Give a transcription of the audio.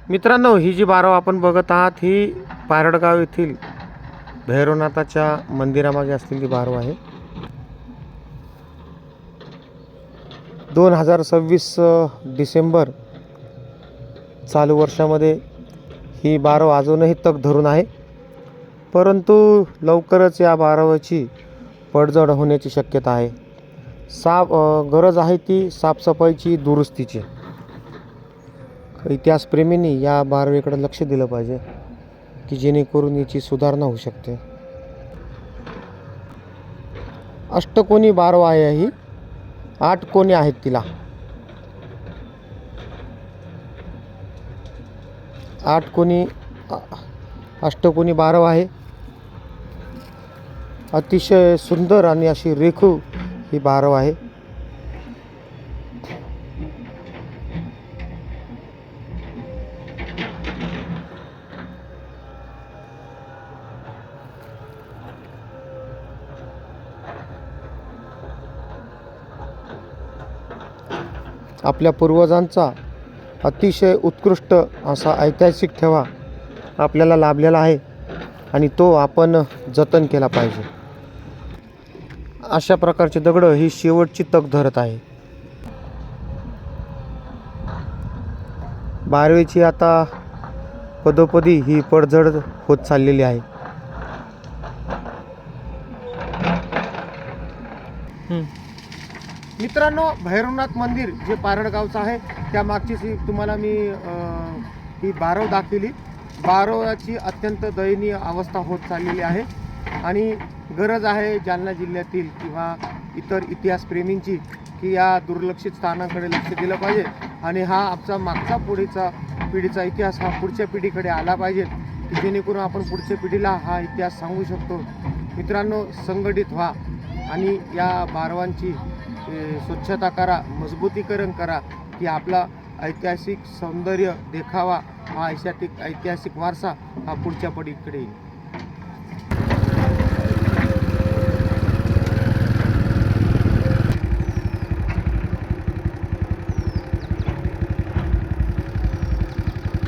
मित्रांनो, ही जी बारव आपण बघत आहात ही पारडगाव येथील भैरवनाथाच्या मंदिरामागे असलेली बारव आहे. 2026 डिसेंबर चालू वर्षामध्ये ही बारव अजूनही तग धरून आहे, परंतु लवकरच या बारवाची पडझड होण्याची शक्यता आहे. गरज आहे ती साफसफाईची, दुरुस्तीची. इतिहासप्रेमींनी या बारवेकडे लक्ष दिलं पाहिजे की जेणेकरून याची सुधारणा होऊ शकते. अष्टकोनी बारव आहे ही. 8 कोणी आहेत तिला. 8 कोणी अष्टकोनी बारव आहे. अतिशय सुंदर आणि अशी रेखीव ही बारव आहे. आपल्या पूर्वजांचा अतिशय उत्कृष्ट असा ऐतिहासिक ठेवा आपल्याला लाभलेला आहे आणि तो आपण जतन केला पाहिजे. अशा प्रकारचे दगड ही शेवटची तग धरत आहे. बारवेची आता पदोपदी ही पडझड होत चाललेली आहे. मित्रांनो, भैरवनाथ मंदिर जे पारडगावचं आहे त्या मागचीच तुम्हाला मी ही बारव दाखवली. बारवाची अत्यंत दयनीय अवस्था होत चाललेली आहे आणि गरज आहे जालना जिल्ह्यातील किंवा इतर इतिहासप्रेमींची की या दुर्लक्षित स्थानाकडे लक्ष दिलं पाहिजे आणि हा आमचा मागचा पिढीचा इतिहास हा पुढच्या पिढीकडे आला पाहिजे की जेणेकरून आपण पुढच्या पिढीला हा इतिहास सांगू शकतो. मित्रांनो, संघटित व्हा आणि या बारवांची स्वच्छता करा, मजबूतीकरण करा की आपला ऐतिहासिक सौंदर्य देखावा हा ऐतिहासिक वारसा हा पुढच्या पिढीकडे येईल.